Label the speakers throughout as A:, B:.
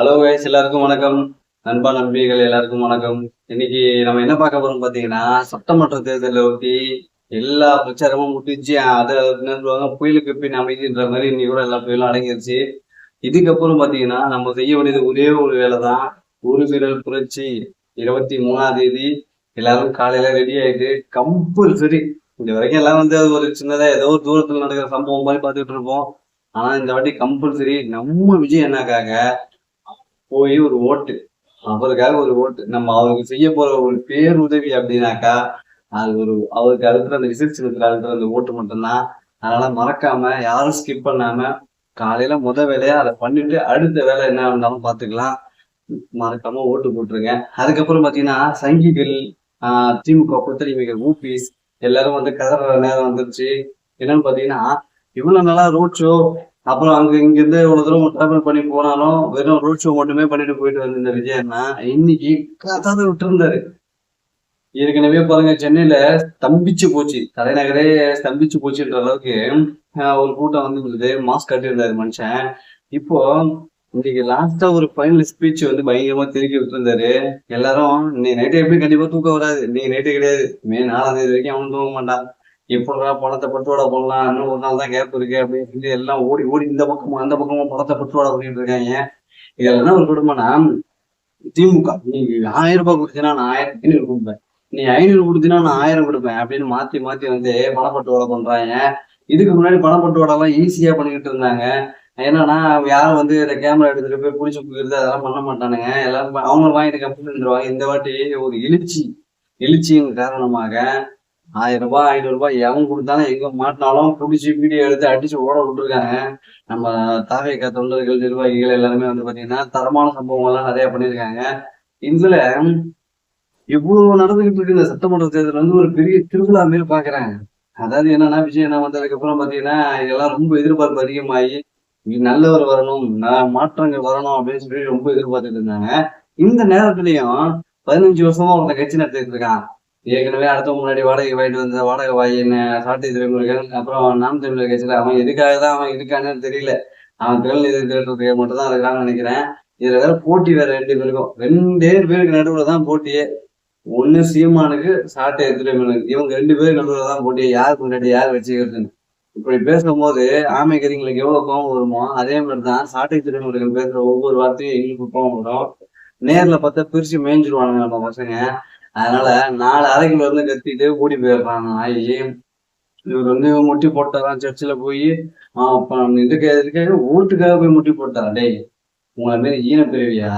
A: Hello guys, எல்லாருக்கும் வணக்கம். நண்பா நண்பிகள் எல்லாருக்கும் வணக்கம். இன்னைக்கு நம்ம என்ன பார்க்க போறோம் பாத்தீங்கன்னா, சட்டமன்ற தேர்தலை ஒட்டி எல்லா பிரச்சாரமும் முட்டிச்சு. அதை என்ன சொல்லுவாங்க, புயலுக்கு பின் அமைதின்ற மாதிரி இன்னைக்கு கூட எல்லா புயலும் அடங்கிருச்சு. இதுக்கப்புறம் பாத்தீங்கன்னா நம்ம செய்ய வேண்டியது ஒரே ஒரு வேலை தான். ஒரு விரல் புரட்சி. 23ஆம் தேதி எல்லாரும் காலையில ரெடி ஆயிட்டு கம்பல்சரி. இது வரைக்கும் எல்லாம் வந்து அது ஒரு சின்னதா ஏதோ ஒரு தூரத்துல நடக்கிற சம்பவம் மாதிரி பார்த்துட்டு இருப்போம். ஆனா இந்த வாட்டி கம்பல்சரி நம்ம விஜய் அண்ணாக்காக போய் ஒரு ஓட்டு, அவருக்காக ஒரு ஓட்டு. நம்ம அவருக்கு செய்ய போற ஒரு பேருதவி அப்படின்னாக்கா அது ஒரு அவருக்கு அழுத்துற அந்த விசிறிச்சு அழுத்துற அந்த ஓட்டு மட்டும்தான். அதனால மறக்காம யாரும் ஸ்கிப் பண்ணாம காலையில வேலையா அதை பண்ணிட்டு அடுத்த வேலை என்ன இருந்தாலும் பாத்துக்கலாம். மறக்காம ஓட்டு போட்டுருங்க. அதுக்கப்புறம் பாத்தீங்கன்னா சங்கிகள், திமுக புத்தடிமைகள், ஊபிஸ் எல்லாரும் வந்து கதற நேரம் வந்துருச்சு. என்னன்னு பாத்தீங்கன்னா, இவ்வளவு நாளா ரோட் ஷோ, அப்புறம் அங்க இங்க இருந்து இவ்வளவு தூரம் டிராவல் பண்ணி போனாலும் வெறும் ரோட் ஷோ மட்டுமே பண்ணிட்டு போயிட்டு வந்து இந்த விஜய் அண்ணா இன்னைக்கு கதை விட்டு இருந்தாரு. ஏற்கனவே பாருங்க, சென்னையில ஸ்தம்பிச்சு போச்சு, தலைநகரே ஸ்தம்பிச்சு போச்சுன்ற அளவுக்கு ஒரு கூட்டம் வந்து இருந்தது. மாஸ்க் கட்டியிருந்தாரு மனுஷன். இப்போ இன்னைக்கு லாஸ்டா ஒரு ஃபைனல் ஸ்பீச் வந்து பயங்கரமா திருக்கி விட்டுருந்தாரு. எல்லாரும் நீ நைட்டு எப்படி கண்டிப்பா தூக்கம் வராது, நீ நைட்டு கிடையாது, மே 4ஆம் தேதி வரைக்கும் அவனும் தூங்க மாட்டான். எப்படா பணத்தை பட்டுவாடா பண்ணலாம், இன்னும் ஒரு நாள் தான் கேப் இருக்கு அப்படின்னு சொல்லி எல்லாம் ஓடி ஓடி இந்த பக்கமும் அந்த பக்கமும் பணத்தை பட்டுவாடா பண்ணிட்டு இருக்காங்க. இதுல என்ன ஒரு குடும்பம்னா, திமுக நீ 1000 ரூபாய் கொடுத்தீங்கன்னா நான் 1500 கொடுப்பேன், நீ 500 கொடுத்தீங்கன்னா நான் 1000 கொடுப்பேன் அப்படின்னு மாத்தி மாத்தி வந்து பணப்பட்டுவாடா பண்றாங்க. இதுக்கு முன்னாடி பணப்பட்டுவாடா எல்லாம் ஈஸியா பண்ணிக்கிட்டு இருந்தாங்க. என்னன்னா யாரும் வந்து இந்த கேமரா எடுத்துட்டு போய் புடிச்சு போயிருது அதெல்லாம் பண்ண மாட்டானுங்க. எல்லாரும் அவங்க வாங்கிட்டு கம்ப்யூட்டர் இருந்துருவாங்க. இந்த வாட்டி ஒரு எழுச்சியின் காரணமாக 1000 ரூபாய் 500 ரூபாய் எவன் கொடுத்தாலும் எங்க மாட்டினாலும் புடிச்சு வீடியோ எடுத்து அடிச்சு ஓட விட்டுருக்காங்க. நம்ம தாவேகா தொண்டர்கள், நிர்வாகிகள் எல்லாருமே வந்து பாத்தீங்கன்னா தரமான சம்பவங்கள் எல்லாம் நிறைய பண்ணியிருக்காங்க. இதுல இவ்வளவு நடந்துகிட்டு இருக்கு இந்த சட்டமன்ற தேர்தல் வந்து ஒரு பெரிய திருவிழா மாரி பாக்குறாங்க. அதாவது என்னன்னா, விஜய் அண்ணா வந்ததுக்கு அப்புறம் பாத்தீங்கன்னா இதெல்லாம் ரொம்ப எதிர்பார்ப்பு அதிகமாகி நல்லவர் வரணும், மாற்றங்கள் வரணும் அப்படின்னு சொல்லி ரொம்ப எதிர்பார்த்துட்டு இருந்தாங்க. இந்த நேரத்திலையும் 15 வருஷமா ஒருத்தன் கட்சி நடத்திட்டு இருக்கான். ஏற்கனவே அடுத்த முன்னாடி வாடகை வாங்கிட்டு வந்த வாடகை வாயின் சாட்டை துறைமுருகன், அப்புறம் நாம் தமிழர் கட்சியில அவன் எதுக்காக தான் அவன் இருக்கான்னு தெரியல. அவன் திரள் நிதி திரட்டுறதுக்கு மட்டும் தான் இருக்கான்னு நினைக்கிறேன். இதுல வேற போட்டி வேற 2 பேருக்கும், 2 பேருக்கு நடுவுல தான் போட்டியே. ஒண்ணு சீமானுக்கு, சாட்டை துறைமுருகன், இவங்க 2 பேருக்கு நடுவுல தான் போட்டியே, யாருக்கு முன்னாடி யார் வச்சுக்கிறதுன்னு. இப்படி பேசும்போது ஆமைக்கறிங்களுக்கு எவ்வளவு கோபம் வருமோ அதே மாதிரிதான் சாட்டை துறைமுருகன் பேசுற ஒவ்வொரு வார்த்தையும் எங்களுக்கு கோபம் வரும். நேர்ல பார்த்தா பிரிச்சு மேய்ஞ்சிருவானுங்க நம்ம பசங்க. அதனால 4 அறைக்குள்ள இருந்து கத்திட்டு ஓடி போயிடுறாங்க நாயி. இவர் வந்து முட்டி போட்டாராம் சர்ச்சில் போய். இதுக்காக ஓட்டுக்காக போய் முட்டி போட்டாரா? டேய், உங்களை மாரி ஈன பிறவியா?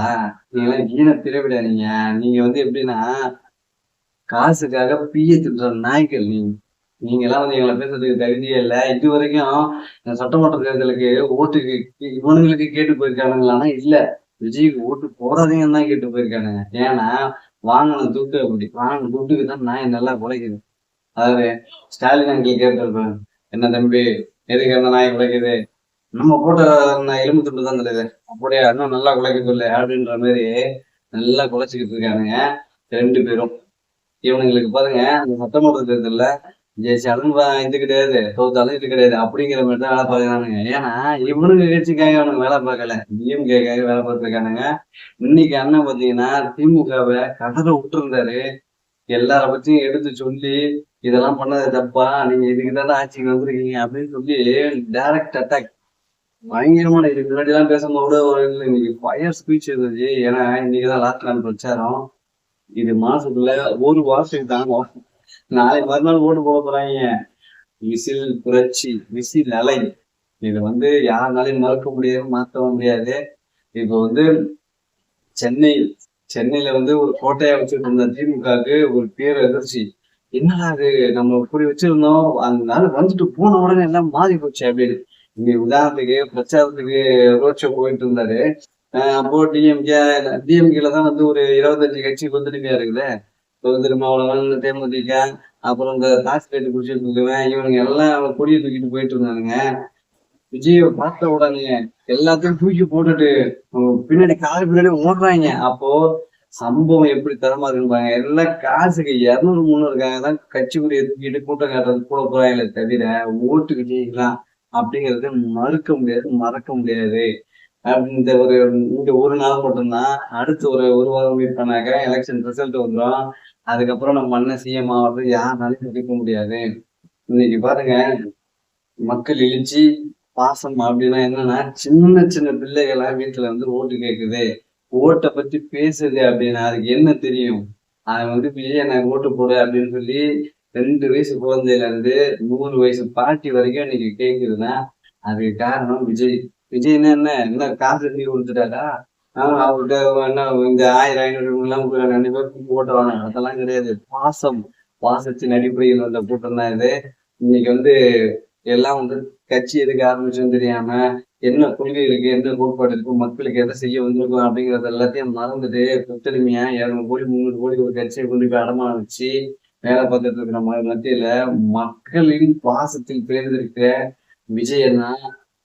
A: நீங்களாம் ஈன பிறவிடா. நீங்க வந்து எப்படின்னா காசுக்காக பீய திட்டுற நாய்கள். நீங்க எல்லாம் வந்து எங்களை பேசுறதுக்கு தகுதியே இல்லை. இது வரைக்கும் சட்டமன்ற தேர்தலுக்கு ஓட்டுக்கு இவனுங்களுக்கு கேட்டு போயிருக்கானுங்களான்னா இல்ல, விஜய்க்கு ஓட்டு போடாதீங்கன்னு தான் கேட்டு போயிருக்கானுங்க. ஏன்னா வாங்கின துட்டு அப்படி, வாங்கின துட்டுக்கு தான் நாய் நல்லா குலைக்குது. அதாவது ஸ்டாலின் அங்கிள் கேட்டிருப்பேன், என்ன தம்பி எதுக்கு அந்த நாய் குலைக்குது, நம்ம போட்ட எலும்பு துண்டு தான் தெரியுது, அப்படியே இன்னும் நல்லா குலைக்குது இல்லை அப்படின்ற மாதிரி நல்லா குலைச்சிக்கிட்டு இருக்கானுங்க 2 பேரும். இவனுங்களுக்கு பாருங்க, அந்த சட்டமன்ற தேர்தல்ல ஜெயிச்சாலும் இது கிடையாது, தோத்தாலும் இது கிடையாது அப்படிங்கிற மாதிரி தான் வேலை பார்க்கறானுங்க. ஏன்னா இவனுங்க கட்சிக்காக அவனுக்கு வேலை பார்க்கல, டிஎம்கேக்காக வேலை பார்த்துருக்கானுங்க. இன்னைக்கு அண்ணன் பாத்தீங்கன்னா திமுகவை கதற விட்டு இருந்தாரு. எல்லார பத்தியும் எடுத்து சொல்லி இதெல்லாம் பண்ணது தப்பா, நீங்க இதுக்குதான் ஆட்சிக்கு வந்திருக்கீங்க அப்படின்னு சொல்லி டைரக்ட் அட்டாக். பயங்கரமான, இதுக்கு முன்னாடி எல்லாம் பேசும்போது ஒரு இன்னைக்கு ஃபயர் ஸ்பீச் இருந்துச்சு. ஏன்னா இன்னைக்குதான் லாஸ்ட் நாள் பிரச்சாரம். இது மாசத்துக்குள்ள ஒரு வாரத்துக்கு தாங்கும். நாளை மறுநாள் ஓட்டு போட போறாங்க. விசில் புரட்சி, விசில் அலை. இதை வந்து யாருனாலையும் மறுக்க முடியாது, மாற்றவும் முடியாது. இப்போ வந்து சென்னையில வந்து ஒரு கோட்டையா வச்சுட்டு இருந்த திமுகவுக்கு ஒரு பேர் அதிர்ச்சி. என்னடா அது, நம்ம இப்படி வச்சிருந்தோம், அந்த நாள் வந்துட்டு போன உடனே எல்லாம் மாறி போச்சு அப்படின்னு. இங்க உதாரணத்துக்கு பிரச்சாரத்துக்கு ரோட் ஷோ போயிட்டு இருந்தாரு. அப்போ டிஎம்கேல தான் வந்து ஒரு 25 கட்சி கொந்தளிமையா இருக்குல்ல. திருமாவளவன், தேமுதிக, அப்புறம் இந்த காசுலேட்டு குடிச்சிட்டு இருக்குவேன், இவனுங்க எல்லாம் கொடியை தூக்கிட்டு போயிட்டு இருந்தானுங்க. விஜய பார்த்த உடனே எல்லாத்தையும் தூக்கி போட்டுட்டு பின்னாடி கால் பின்னாடி ஓடுறாங்க. அப்போ சம்பவம் எப்படி தரமா இருக்குப்பாங்க. எல்லாம் காசுக்கு 200 300 தான் கட்சி குறிய தூக்கிட்டு கூட்டம் காட்டுறது கூட போறாங்களே தவிர ஓட்டுக்கு ஜெயிக்கலாம் அப்படிங்கிறது மறுக்க முடியாது, மறக்க முடியாது. இந்த ஒரு இந்த ஒரு நாள் மட்டும்தான். அடுத்து ஒரு வாரம் வெயிட் பண்ணாக்க எலெக்ஷன் ரிசல்ட் வந்துரும். அதுக்கப்புறம் நம்ம அண்ணன் சிஎம் ஆவது யாருனாலும் இருக்க முடியாது. இன்னைக்கு பாருங்க, மக்கள் எழுச்சி, பாசம் அப்படின்னா என்னன்னா, சின்ன சின்ன பிள்ளைகளா வீட்டுல வந்து ஓட்டு கேக்குது. ஓட்ட பத்தி பேசுது அப்படின்னா அதுக்கு என்ன தெரியும்? அவன் வந்து விஜய் எனக்கு ஓட்டு போடு அப்படின்னு சொல்லி 2 வயசு குழந்தையில இருந்து 100 வயசு பாட்டி வரைக்கும் இன்னைக்கு கேக்குதுன்னா அதுக்கு காரணம் விஜய். விஜய்னா என்ன காசு எழுதி கொடுத்துட்டாரா? அவர்கிட்ட என்ன இந்த 1000 500 எல்லாம் 2 பேருக்கு ஓட்டுவாங்க, அதெல்லாம் கிடையாது. பாசம், பாசத்தின் அடிப்படையில் வந்த கூட்டம் தான் இது. இன்னைக்கு வந்து எல்லாம் வந்து கட்சி எதுக்கு ஆரம்பிச்சோன்னு தெரியாம, என்ன கொள்கை இருக்கு, என்ன கோட்பாடு இருக்கு, மக்களுக்கு எதை செய்ய வந்திருக்கோம் அப்படிங்கறது எல்லாத்தையும் மறந்துட்டு கொத்தடிமையா 200 கோடி 300 கோடி ஒரு கட்சியை கொண்டு போய் அடமானம் வச்சு வேலை பார்த்துட்டு இருக்கிற மத்தியில மக்களின் பாசத்தில் பிறந்திருக்க விஜய் அண்ணா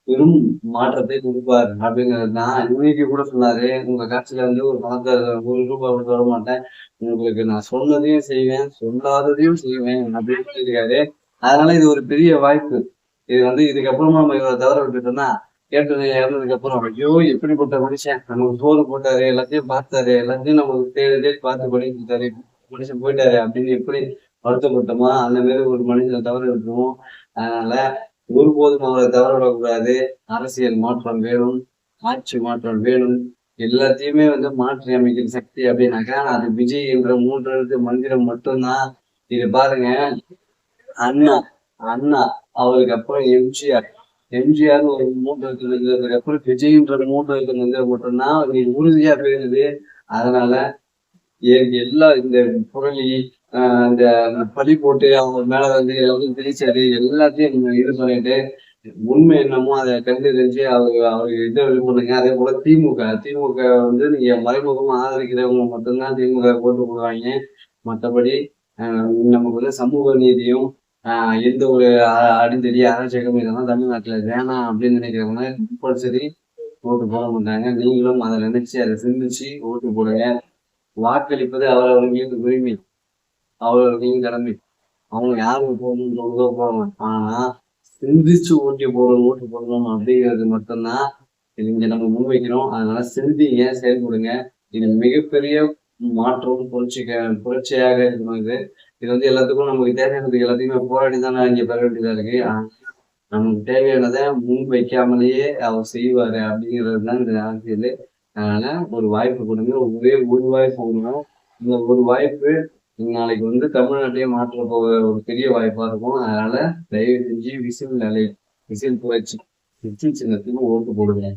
A: பெரும் மாற்றத்தை கொடுப்பார் அப்படிங்கிறது தான். இன்னைக்கு கூட சொன்னாரு, உங்க கட்சியில வந்து ஒரு பணத்தை 1 ரூபாய் கூட தர மாட்டேன், உங்களுக்கு நான் சொன்னதையும் செய்வேன் சொல்லாததையும் செய்வேன் அப்படின்னு சொல்லியிருக்காரு. அதனால இது ஒரு பெரிய வாய்ப்பு. இது வந்து இதுக்கப்புறமா நம்ம இவரை தவற விட்டுட்டோம்னா கேட்டு இறந்ததுக்கு அப்புறம் ஐயோ எப்படிப்பட்ட மனுஷன், நமக்கு சோறு போட்டாரு, எல்லாத்தையும் பார்த்தாரு, எல்லாத்தையும் நமக்கு தேடி தேடி பார்த்து பண்ணி கொடுத்தாரு, மனுஷன் போயிட்டாரு அப்படின்னு எப்படி வருத்தப்பட்டோமா அந்த மாதிரி ஒரு மனுஷனை தவற விட்டுருவோம். அதனால ஒருபோதும் அவரை தவற விடக்கூடாது. அரசியல் மாற்றம் வேணும், ஆட்சி மாற்றம் வேணும். எல்லாத்தையுமே வந்து மாற்றி அமைக்கிற சக்தி அப்படின்னாக்கா அது விஜய் என்ற 3 எழுத்து மந்திரம் மட்டும்தான். இது பாருங்க, அண்ணா அண்ணா அவருக்கு அப்புறம் எம்ஜிஆர், எம்ஜிஆர் ஒரு 3 எழுத்து மந்திரத்துக்கு அப்புறம் விஜய்ன்ற 3 எழுத்து மந்திரம் மட்டும்தான் நீ உறுதியா பேசுது. அதனால எல்லா இந்த புரளி இந்த பழி போட்டு அவங்க மேல வந்து திணிச்சது எல்லாத்தையும் நீங்க இது பண்ணிட்டு உண்மை என்னமோ அதை கண்டறிஞ்சு அவருக்கு இதை இது பண்ணுங்க. அதே போல திமுக வந்து நீங்க மறைமுகமா ஆதரிக்கிறவங்க மட்டும்தான் திமுக போட்டு போடுவாங்க. மற்றபடி நமக்கு வந்து சமூக நீதியும் எந்த ஒரு அடிந்தடி அராஜகம் இதெல்லாம் தமிழ்நாட்டுல வேணாம் அப்படின்னு நினைக்கிறவங்க கம்பல்சரி ஓட்டு போட மாட்டாங்க. நீங்களும் அதை நினைச்சு அதை சிந்திச்சு ஓட்டு போடுங்க. வாக்களிப்பது அவரவர்களுக்கு உரிமை, அவரவர்களின் கடமை. அவங்க யாருக்கு போகணும்னு போவாங்க. ஆனா சிந்திச்சு ஓட்டு போடணும் அப்படிங்கிறது மட்டும்தான் இங்க நம்ம முன்வைக்கிறோம். அதனால சிந்திங்க, செயல்படுங்க. இது மிகப்பெரிய மாற்றம், புரட்சியாக இருக்கணும். இது வந்து எல்லாத்துக்கும் நமக்கு தேவையானது எல்லாத்தையுமே போராடி தானே இங்க பெற வேண்டியதா இருக்கு. நமக்கு தேவையானதை முன் வைக்காமலேயே அவர் செய்வாரு அப்படிங்கிறது தான் இந்த அரசியல். அதனால ஒரு வாய்ப்பு கொடுங்க, ஒரே ஒரு வாய்ப்பு கொடுங்க. இந்த ஒரு வாய்ப்பு நாளைக்கு வந்து தமிழ்நாட்டையே மாற்ற போக ஒரு பெரிய வாய்ப்பா இருக்கும். அதனால தயவு செஞ்சு விசில் புரட்சி, விசில் சின்னத்துக்கு ஓட்டு போடுங்க.